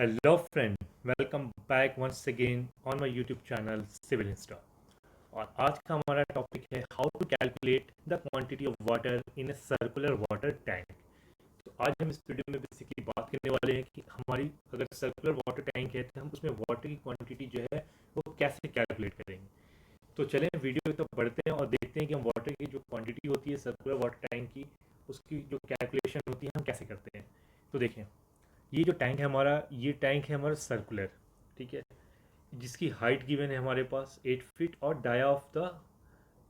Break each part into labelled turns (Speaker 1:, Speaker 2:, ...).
Speaker 1: Hello friend, welcome back once again on my YouTube channel Civil Insta। और आज का हमारा टॉपिक है how to calculate the quantity of water in a circular water tank. तो आज हम इस वीडियो में बेसिकली बात करने वाले हैं कि हमारी अगर सर्कुलर वाटर टैंक है तो हम उसमें वाटर की क्वांटिटी जो है वो कैसे कैलकुलेट करेंगे। तो चलें वीडियो तक बढ़ते हैं और देखते हैं कि हम वाटर की जो क्वांटिटी होती है सर्कुलर वाटर टैंक की, उसकी जो कैलकुलेशन होती है हम कैसे करते हैं। तो देखें, ये जो टैंक है हमारा, ये टैंक है हमारा सर्कुलर, ठीक है, जिसकी हाइट गिवन है हमारे पास 8 फीट और डाया ऑफ द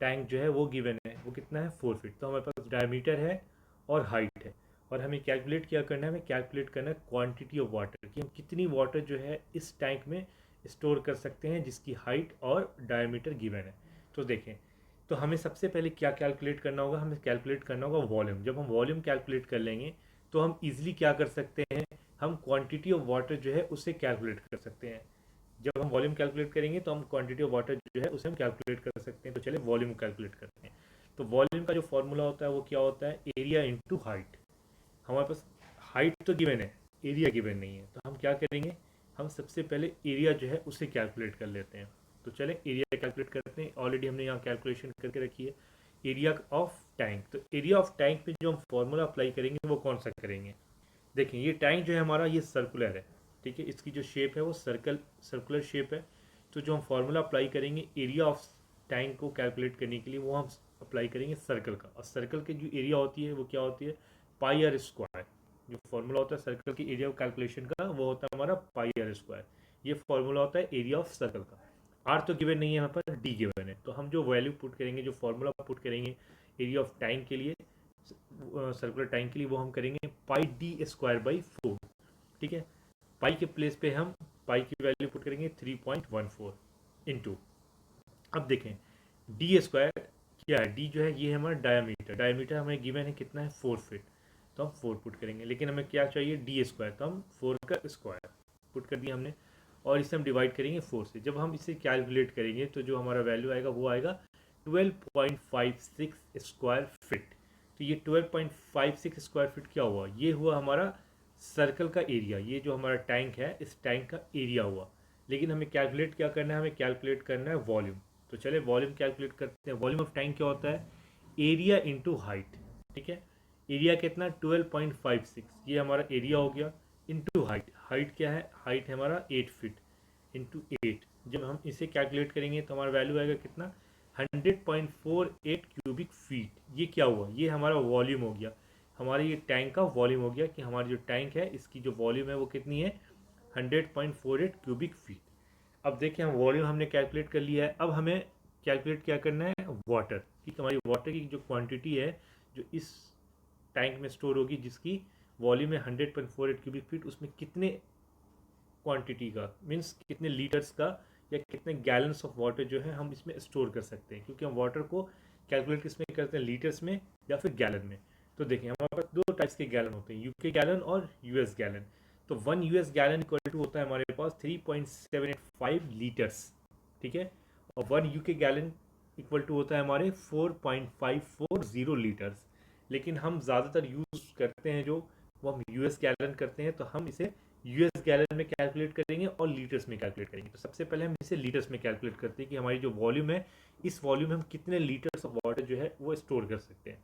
Speaker 1: टैंक जो है वो गिवन है, वो कितना है 4 फीट। तो हमारे पास डायमीटर है और हाइट है, और हमें कैलकुलेट क्या करना है, हमें कैलकुलेट करना है क्वांटिटी ऑफ वाटर कि हम कितनी वाटर जो है इस टैंक में स्टोर कर सकते हैं जिसकी हाइट और डायमीटर गिवन है। तो देखें, तो हमें सबसे पहले क्या कैलकुलेट करना होगा, हमें कैलकुलेट करना होगा वॉल्यूम। जब हम वॉल्यूम कैलकुलेट कर लेंगे तो हम इजीली क्या कर सकते हैं, हम क्वांटिटी ऑफ वाटर जो है उसे कैलकुलेट कर सकते हैं। जब हम वॉल्यूम कैलकुलेट करेंगे तो हम क्वांटिटी ऑफ वाटर जो है उसे हम कैलकुलेट कर सकते हैं। तो चलिए वॉल्यूम कैलकुलेट करते हैं। तो वॉल्यूम का जो फॉर्मूला होता है वो क्या होता है, एरिया इंटू हाइट। हमारे पास हाइट तो गिवन है, एरिया गिवन नहीं है, तो हम क्या करेंगे, हम सबसे पहले एरिया जो है उसे कैलकुलेट कर लेते हैं। तो चलें एरिया कैलकुलेट करते हैं। ऑलरेडी हमने यहाँ कैलकुलेशन करके रखी है एरिया ऑफ टैंक। तो एरिया ऑफ टैंक पे जो हम फॉर्मूला अप्लाई करेंगे वो कौन सा करेंगे। देखिए, ये टैंक जो है हमारा ये सर्कुलर है, ठीक है, इसकी जो शेप है वो सर्कुलर शेप है। तो जो हम फार्मूला अप्लाई करेंगे एरिया ऑफ टैंक को कैलकुलेट करने के लिए वो हम अप्लाई करेंगे सर्कल का। और सर्कल की जो एरिया होती है वो क्या होती है, पाई आर स्क्वायर। जो फार्मूला होता है सर्कल की एरिया कैलकुलेशन का वो होता है हमारा पाई आर स्क्वायर। ये फार्मूला होता है एरिया ऑफ सर्कल का। आर तो गिवन नहीं है, यहाँ पर डी गिवन है। तो हम जो वैल्यू पुट करेंगे, जो फार्मूला पुट करेंगे एरिया ऑफ टैंक के लिए, सर्कुलर टैंक के लिए, वो हम करेंगे पाई डी स्क्वायर बाई 4। ठीक है, पाई के प्लेस पे हम पाई की वैल्यू पुट करेंगे 3.14 इंटू। अब देखें डी स्क्वायर क्या है, डी जो है ये है हमारा डायमीटर। डायमीटर हमें गिवन है कितना है 4 फीट, तो हम 4 पुट करेंगे। लेकिन हमें क्या चाहिए डी स्क्वायर, तो हम 4 का स्क्वायर पुट कर दिया हमने, और इसे हम डिवाइड करेंगे 4 से। जब हम इसे कैलकुलेट करेंगे तो जो हमारा वैल्यू आएगा वो आएगा 12.56 स्क्वायर फिट। तो ये 12.56 स्क्वायर फिट क्या हुआ, ये हुआ हमारा सर्कल का एरिया। ये जो हमारा टैंक है इस टैंक का एरिया हुआ। लेकिन हमें कैलकुलेट क्या करना है, हमें कैलकुलेट करना है वॉल्यूम। तो चले वॉल्यूम कैलकुलेट करते हैं। वॉल्यूम ऑफ टैंक क्या होता है, एरिया इंटू हाइट। ठीक है, एरिया कितना 12.56, ये हमारा एरिया हो गया, इंटू हाइट। हाइट क्या है, हाइट है हमारा 8 फीट इंटू 8। जब हम इसे कैलकुलेट करेंगे तो हमारा वैल्यू आएगा कितना, 100.48 क्यूबिक फीट। ये क्या हुआ, ये हमारा वॉल्यूम हो गया, हमारे ये टैंक का वॉल्यूम हो गया कि हमारी जो टैंक है इसकी जो वॉल्यूम है वो कितनी है 100.48 क्यूबिक फीट। अब देखिए हम वॉल्यूम हमने कैलकुलेट कर लिया है। अब हमें कैलकुलेट क्या करना है, वाटर की। हमारी वाटर की जो क्वांटिटी है जो इस टैंक में स्टोर होगी, जिसकी वॉल्यूम है 100.48 क्यूबिक फीट, उसमें कितने क्वांटिटी का मीन्स कितने लीटर्स का या कितने गैलन्स ऑफ वाटर जो है हम इसमें स्टोर कर सकते हैं। क्योंकि हम वाटर को कैलकुलेट किस में करते हैं, लीटर्स में या फिर गैलन में। तो देखिए हमारे पास दो टाइप्स के गैलन होते हैं, यूके गैलन और यूएस गैलन। तो 1 US गैलन इक्वल टू होता है हमारे पास 3.785 लीटर्स, ठीक है, और 1 UK गैलन इक्वल टू होता है हमारे 4.540 लीटर्स। लेकिन हम ज़्यादातर यूज़ करते हैं जो, वो हम यूएस गैलन करते हैं। तो हम इसे यूएस गैलन में कैलकुलेट करेंगे और लीटर्स में कैलकुलेट करेंगे। तो सबसे पहले हम इसे लीटर्स में कैलकुलेट करते हैं कि हमारी जो वॉल्यूम है, इस वॉल्यूम में हम कितने लीटर्स ऑफ वाटर जो है वो स्टोर कर सकते हैं।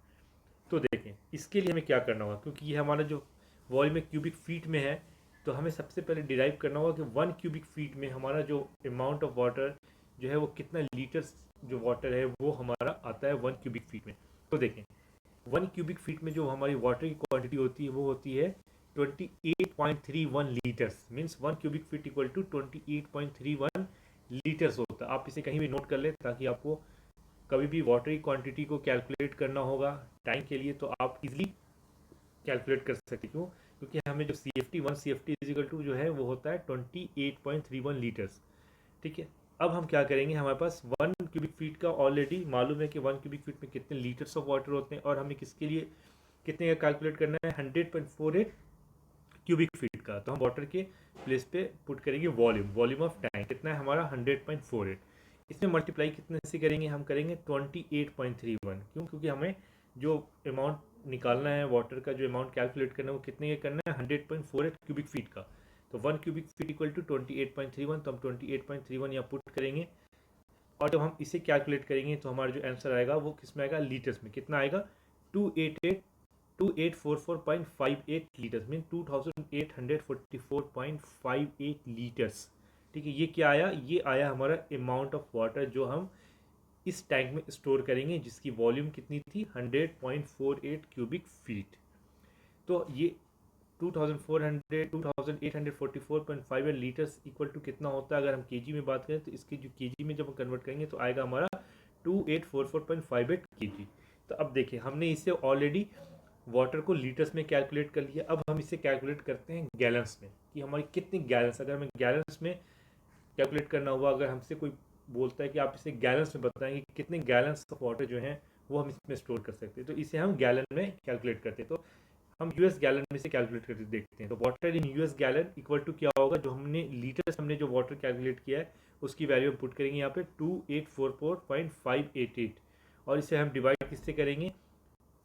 Speaker 1: तो देखें इसके लिए हमें क्या करना होगा, क्योंकि ये हमारा जो वॉल्यूम में क्यूबिक फीट में है, तो हमें सबसे पहले डिराइव करना होगा कि 1 क्यूबिक फीट में हमारा जो अमाउंट ऑफ वाटर जो है वो कितना लीटर्स जो वाटर है वो हमारा आता है 1 क्यूबिक फीट में। तो देखें 1 क्यूबिक फीट में जो हमारी वाटर की क्वांटिटी होती है वो होती है 28.31 litres. Means 1 cubic feet equal to 28.31 litres होता है। आप इसे कहीं भी नोट कर लें ताकि आपको कभी भी वाटर की क्वांटिटी को कैलकुलेट करना होगा टाइम के लिए तो आप इजीली कैलकुलेट कर सकते। क्यों, क्योंकि हमें जो C F T 1 CFT equal to जो है वो होता है 28.31 लीटर्स। ठीक है, अब हम क्या करेंगे, हमारे पास 1 क्यूबिक फीट का ऑलरेडी मालूम है कि 1 क्यूबिक फीट में कितने लीटर्स ऑफ वाटर होते हैं, और हमें किसके लिए कितने का कैलकुलेट करना है 100.48 क्यूबिक फीट का। तो हम वाटर के प्लेस पे पुट करेंगे वॉल्यूम। वॉल्यूम ऑफ टैंक कितना है हमारा 100.48। इसमें मल्टीप्लाई कितने से करेंगे, हम करेंगे 28.31। क्यों, क्योंकि हमें जो अमाउंट निकालना है वाटर का, जो अमाउंट कैलकुलेट करना है वो कितने का करना है 100.48 क्यूबिक फीट का। तो तो 1 क्यूबिक फीट इक्वल टू 28.31, तो हम 28.31 यहाँ पुट करेंगे और जब हम इसे कैलकुलेट करेंगे तो हमारा जो आंसर आएगा वो किस में आएगा, लीटर्स में। कितना आएगा, 2844.58 लीटर्स, मीन 2844.58 लीटर्स। ठीक है, ये क्या आया, ये आया हमारा अमाउंट ऑफ वाटर जो हम इस टैंक में स्टोर करेंगे, जिसकी वॉल्यूम कितनी थी, 100.48 क्यूबिक फीट। तो ये 2844.58 लीटर्स इक्वल टू कितना होता है, अगर हम केजी में बात करें तो इसकी जो केजी में जब हम कन्वर्ट करेंगे तो आएगा हमारा 2844.58 केजी। तो अब देखिए हमने इसे ऑलरेडी वाटर को लीटर्स में कैलकुलेट कर लिया, अब हम इसे कैलकुलेट करते हैं गैलन्स में कि हमारी कितनी गैलन्स, अगर हमें गैलन्स में कैलकुलेट करना हुआ, अगर हमसे कोई बोलता है कि आप इसे गैलन्स में बताएंगे कितने गैलन्स ऑफ वाटर जो हैं वो हम इसमें स्टोर कर सकते हैं, तो इसे हम गैलन में कैलकुलेट करते हैं। तो हम यूएस गैलन में से कैलकुलेट करके देखते हैं। तो water in US gallon equal to क्या होगा, जो हमने लीटर्स हमने जो वाटर कैलकुलेट किया है उसकी वैल्यू हम पुट करेंगे यहाँ पे 2844.588 और इसे हम डिवाइड किससे करेंगे,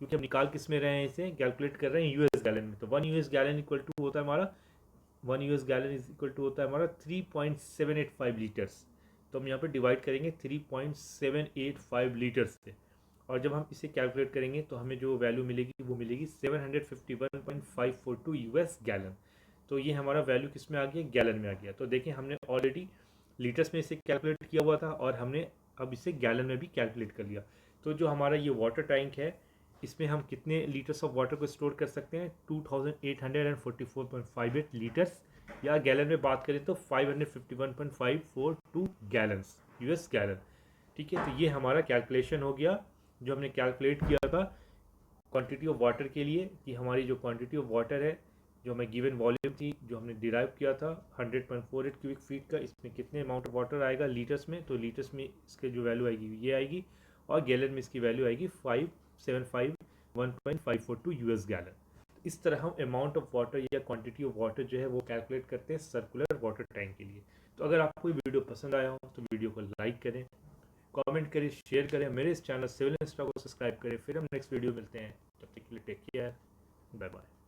Speaker 1: क्योंकि हम निकाल किस में रहे हैं, इसे कैलकुलेट कर रहे हैं यूएस गैलन में। तो 1 यूएस गैलन इक्वल टू होता है हमारा 1 US gallon is equal to होता है हमारा 3.785 लीटर्स। तो हम यहाँ पे डिवाइड करेंगे 3.785 लीटर्स से और जब हम इसे कैलकुलेट करेंगे तो हमें जो वैल्यू मिलेगी वो मिलेगी 751.542 यूएस गैलन। तो ये हमारा वैल्यू किस में आ गया, गैलन में आ गया। तो देखिए हमने ऑलरेडी लीटर्स में इसे कैलकुलेट किया हुआ था और हमने अब इसे गैलन में भी कैलकुलेट कर लिया। तो जो हमारा ये वाटर टैंक है इसमें हम कितने लीटर्स ऑफ वाटर को स्टोर कर सकते हैं, 2844.58 लीटर्स, या गैलन में बात करें तो 551.542 गैलन्स, यूएस गैलन। ठीक है, तो ये हमारा कैलकुलेशन हो गया जो हमने कैलकुलेट किया था क्वांटिटी ऑफ वाटर के लिए, कि हमारी जो क्वांटिटी ऑफ वाटर है जो हमें गिवन वॉल्यूम थी जो हमने डिराइव किया था 100.48 क्यूबिक फीट का, इसमें कितने अमाउंट ऑफ वाटर आएगा लीटर्स में, तो लीटर्स में इसके जो वैल्यू आएगी ये आएगी और गैलन में इसकी वैल्यू आएगी 575.1.542 यूएस गैलन। इस तरह हम अमाउंट ऑफ वाटर या क्वांटिटी ऑफ वाटर जो है वो कैलकुलेट करते हैं सर्कुलर वाटर टैंक के लिए। तो अगर आपको ये वीडियो पसंद आया हो तो वीडियो को लाइक करें, कमेंट करें, शेयर करें, मेरे इस चैनल सिविल इंस्टा को सब्सक्राइब करें। फिर हम नेक्स्ट वीडियो मिलते हैं, तब तक के लिए टेक केयर, बाय बाय।